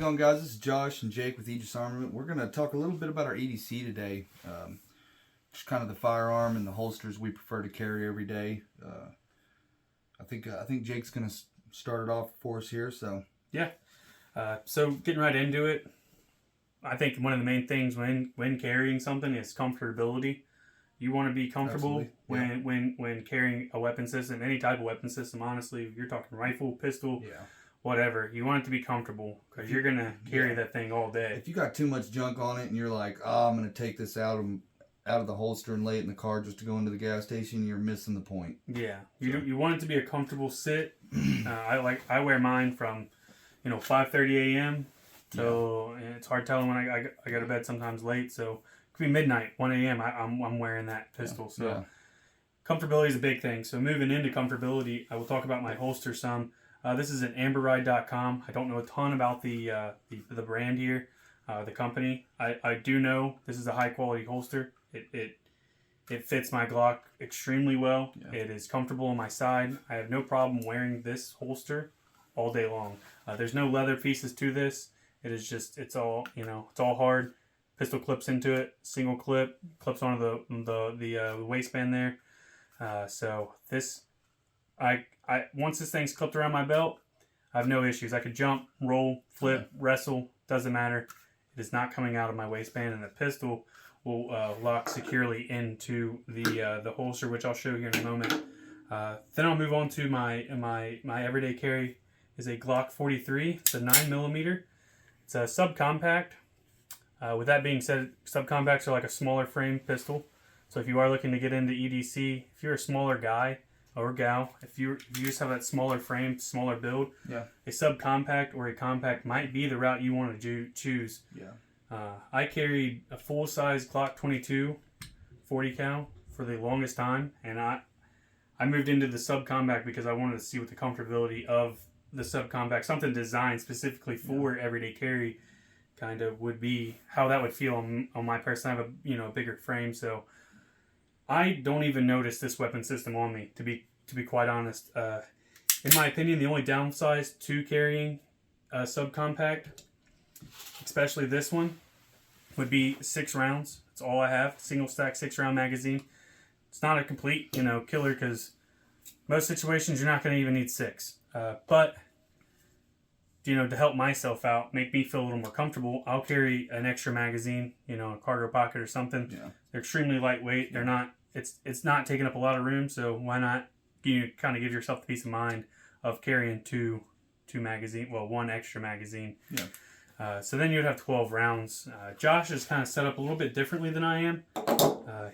going, guys? This is Josh and Jake with Aegis Armament. We're going to talk a little bit about our EDC today. Just kind of the firearm and the holsters we prefer to carry every day. I think Jake's going to start it off for us here. So yeah. So getting right into it, I think one of the main things when carrying something is comfortability. You want to be comfortable when carrying a weapon system, any type of weapon system. Honestly, if you're talking rifle, pistol, whatever, you want it to be comfortable because you're gonna carry that thing all day. If you got too much junk on it and you're like, oh, I'm gonna take this out of the holster and lay it in the car just to go into the gas station, you're missing the point. Yeah, you want it to be a comfortable sit. I wear mine from 5:30 a.m. So it's hard telling when I go to bed sometimes late. So it could be midnight, 1 a.m. I'm wearing that pistol. So comfortability is a big thing. So moving into comfortability, I will talk about my holster some. This is at amberride.com. I don't know a ton about the brand here, the company. I do know this is a high quality holster. It fits my Glock extremely well. Yeah. It is comfortable on my side. I have no problem wearing this holster all day long. There's no leather pieces to this. It is just it's all hard. Pistol clips into it, single clip, clips onto the waistband there. So this, I once this thing's clipped around my belt, I have no issues. I could jump, roll, flip, wrestle, doesn't matter. It is not coming out of my waistband, and the pistol will lock securely into the holster, which I'll show you in a moment. Then I'll move on to my everyday carry is a Glock 43. It's a 9mm. It's a subcompact. With that being said, subcompacts are like a smaller frame pistol. So if you are looking to get into EDC, if you're a smaller guy or gal, if you just have that smaller frame, smaller build, a subcompact or a compact might be the route you want to choose. I carried a full-size Glock 22 40 cal for the longest time, and I moved into the subcompact because I wanted to see what the comfortability of the subcompact, something designed specifically for everyday carry, kind of would be, how that would feel on my person. I have a bigger frame, so I don't even notice this weapon system on me, to be quite honest. In my opinion, the only downside to carrying a subcompact, especially this one, would be 6 rounds. That's all I have. Single stack 6-round magazine. It's not a complete killer, because most situations you're not going to even need 6. But to help myself out, make me feel a little more comfortable, I'll carry an extra magazine, a cargo pocket or something. They're extremely lightweight. They're not. It's not taking up a lot of room. So why not? Kind of give yourself the peace of mind of carrying two magazine. Well, one extra magazine. So then you'd have 12 rounds. Josh is kind of set up a little bit differently than I am.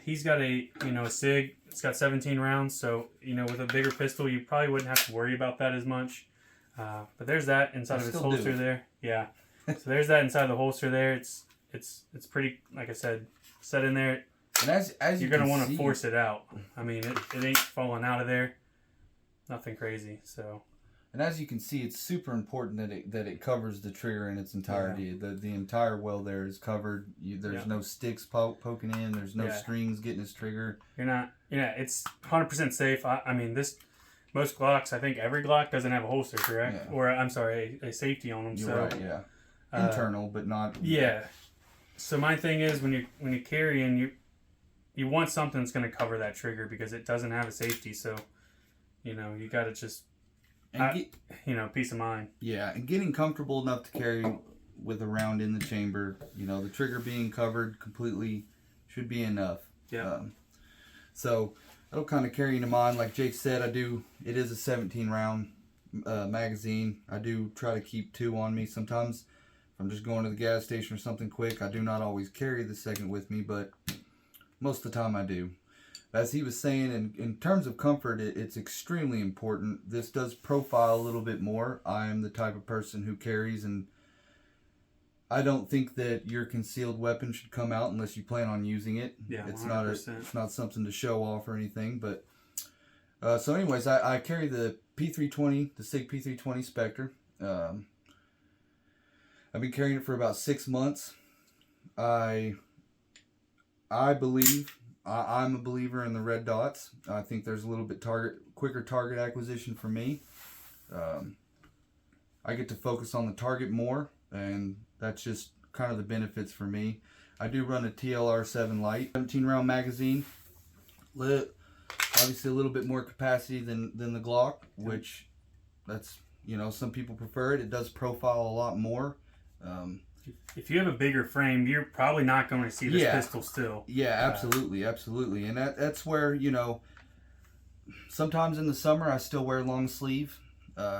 He's got a SIG. It's got 17 rounds. So with a bigger pistol, you probably wouldn't have to worry about that as much. But there's that inside of his holster there. Yeah. So there's that inside the holster there. It's pretty, like I said, set in there. And as you're gonna want to force it out. I mean, it ain't falling out of there. Nothing crazy. So. And as you can see, it's super important that it covers the trigger in its entirety. The entire well there is covered. There's no sticks poking in. There's no strings getting this trigger. You're not. It's 100% safe. I mean, most Glocks, I think every Glock doesn't have a holster, correct? Or I'm sorry, a safety on them. You're right. Yeah. Internal, but not. Yeah. So my thing is when you're carrying, you want something that's going to cover that trigger, because it doesn't have a safety. So, you got to just. Peace of mind. Yeah, and getting comfortable enough to carry with a round in the chamber, the trigger being covered completely should be enough. Yeah. So that'll kind of carry into mind. Like Jake said, it is a 17 round magazine. I do try to keep 2 on me. Sometimes if I'm just going to the gas station or something quick, I do not always carry the second with me, but most of the time I do. As he was saying, in terms of comfort, it's extremely important. This does profile a little bit more. I am the type of person who carries, and I don't think that your concealed weapon should come out unless you plan on using it. Yeah, it's not something to show off or anything. But so, anyways, I carry the P320, the SIG P320 Spectre. I've been carrying it for about 6 months. I believe. I'm a believer in the red dots. I think there's a little bit quicker target acquisition for me. I get to focus on the target more. and that's just kind of the benefits for me. I do run a TLR7 Lite 17 round magazine. Obviously a little bit more capacity than the Glock, which that's, you know, some people prefer it. It does profile a lot more. If you have a bigger frame, you're probably not going to see this pistol still. Yeah, absolutely, absolutely. And that's where, you know, sometimes in the summer I still wear long sleeve,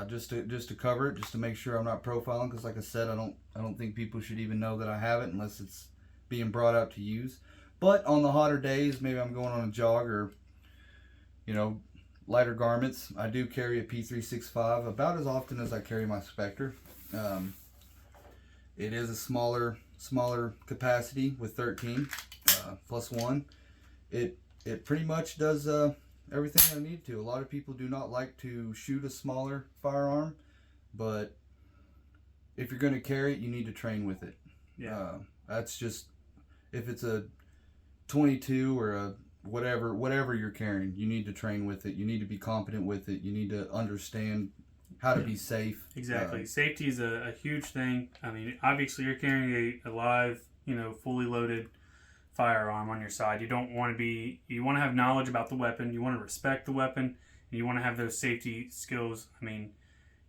just to cover it, just to make sure I'm not profiling. Because like I said, I don't think people should even know that I have it unless it's being brought out to use. But on the hotter days, maybe I'm going on a jog or, you know, lighter garments, I do carry a P365 about as often as I carry my Spectre. It is a smaller capacity with 13 plus 1. It pretty much does everything I need to. A lot of people do not like to shoot a smaller firearm, but if you're going to carry it, you need to train with it. Yeah. That's just, if it's a 22 or a whatever you're carrying, you need to train with it. You need to be competent with it. You need to understand how to be safe. Exactly. Safety is a huge thing. I mean, obviously you're carrying a live, you know, fully loaded firearm on your side. You don't want to be, you want to have knowledge about the weapon. You want to respect the weapon, and you want to have those safety skills. I mean,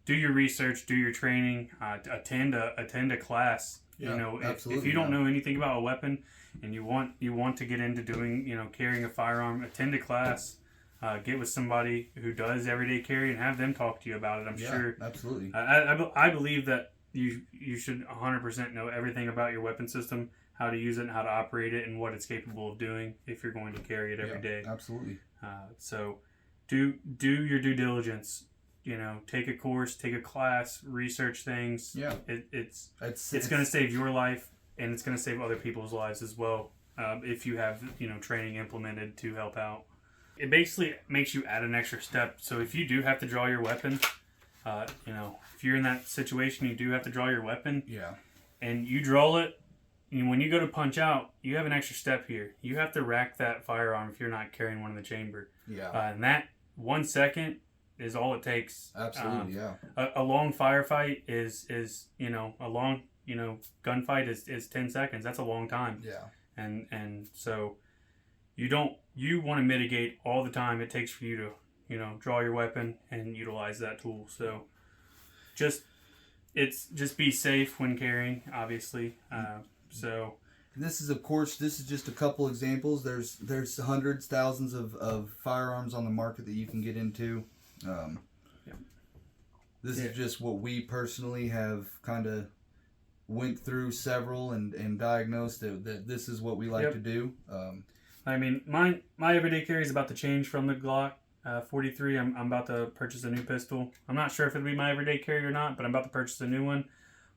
do your research, do your training, attend a class. Yeah, you know, if absolutely, you don't know anything about a weapon and you want to get into doing, you know, carrying a firearm, attend a class. Get with somebody who does everyday carry and have them talk to you about it. I'm sure. Absolutely. I believe that you should 100% know everything about your weapon system, how to use it, and how to operate it, and what it's capable of doing if you're going to carry it every day. Absolutely. So do your due diligence. You know, take a course, take a class, research things. Yeah. It's going to save your life, and it's going to save other people's lives as well, if you have, you know, training implemented to help out. It basically makes you add an extra step. So if you do have to draw your weapon, you know, if you're in that situation, you do have to draw your weapon. Yeah. And you draw it, and when you go to punch out, you have an extra step here. You have to rack that firearm if you're not carrying one in the chamber. Yeah. And that 1 second is all it takes. Absolutely, yeah. A long firefight is you know, a long, you know, gunfight is 10 seconds. That's a long time. Yeah. And so you want to mitigate all the time it takes for you to, you know, draw your weapon and utilize that tool. So just be safe when carrying, obviously. So this is, of course, just a couple examples. There's hundreds, thousands of firearms on the market that you can get into. This is just what we personally have kind of went through several and diagnosed that this is what we like to do. I mean, my everyday carry is about to change from the Glock 43. I'm about to purchase a new pistol. I'm not sure if it'll be my everyday carry or not, but I'm about to purchase a new one.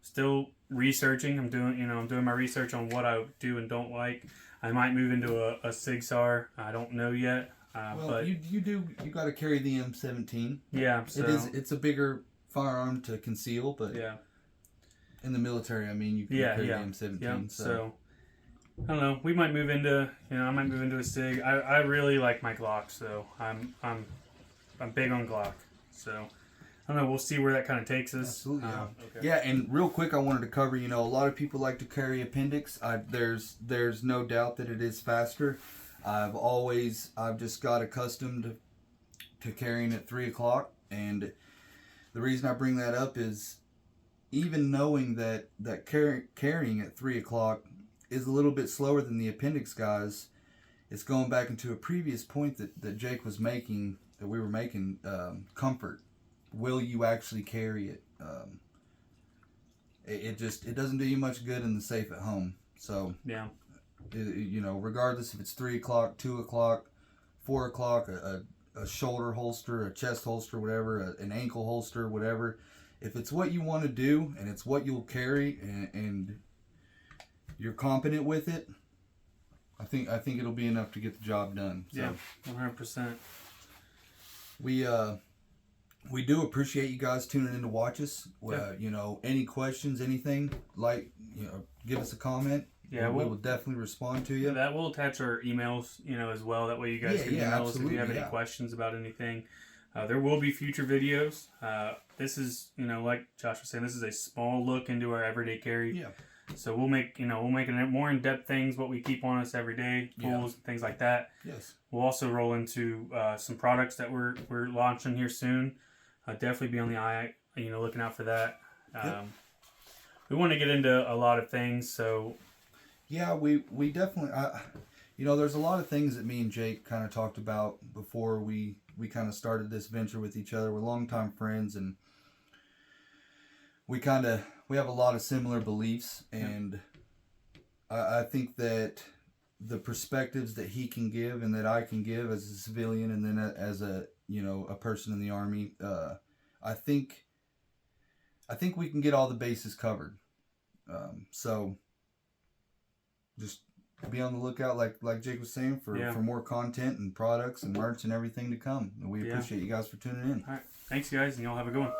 Still researching. I'm doing my research on what I do and don't like. I might move into a Sig Sauer. I don't know yet. But you got to carry the M17. Yeah, so it's a bigger firearm to conceal, but yeah, in the military, I mean, you can carry the M17. Yeah. So I don't know. We might move into, you know, I might move into a Sig. I really like my Glocks, so I'm big on Glock. So I don't know. We'll see where that kind of takes us. Absolutely. Yeah. Okay. Yeah, and real quick, I wanted to cover. You know, a lot of people like to carry appendix. There's no doubt that it is faster. I've just got accustomed to carrying at 3 o'clock, and the reason I bring that up is even knowing that carrying at 3 o'clock is a little bit slower than the appendix guys. It's going back into a previous point that Jake was making, that we were making, comfort. Will you actually carry it? It doesn't do you much good in the safe at home. So yeah. You know, regardless if it's 3 o'clock, 2 o'clock, 4 o'clock, a shoulder holster, a chest holster, whatever, an ankle holster, whatever. If it's what you want to do and it's what you'll carry and you're competent with it, I think it'll be enough to get the job done. So, yeah, 100%. We do appreciate you guys tuning in to watch us. Yeah. You know, any questions, anything, give us a comment. Yeah, we will definitely respond to you. That will attach our emails, you know, as well. That way you guys can email us if you have any questions about anything. There will be future videos. This is, like Josh was saying, this is a small look into our everyday carry. Yeah. So we'll make more in-depth things, what we keep on us every day, tools, things like that. Yes. We'll also roll into some products that we're launching here soon. Definitely be on the eye, looking out for that. We want to get into a lot of things, so. Yeah, we definitely, there's a lot of things that me and Jake kind of talked about before we kind of started this venture with each other. We're longtime friends, and we have a lot of similar beliefs, and I think that the perspectives that he can give and that I can give as a civilian and then as a person in the Army, I think we can get all the bases covered. So just be on the lookout, like Jake was saying, for more content and products and merch and everything to come. And we appreciate you guys for tuning in. All right. Thanks, guys, and y'all have a good one.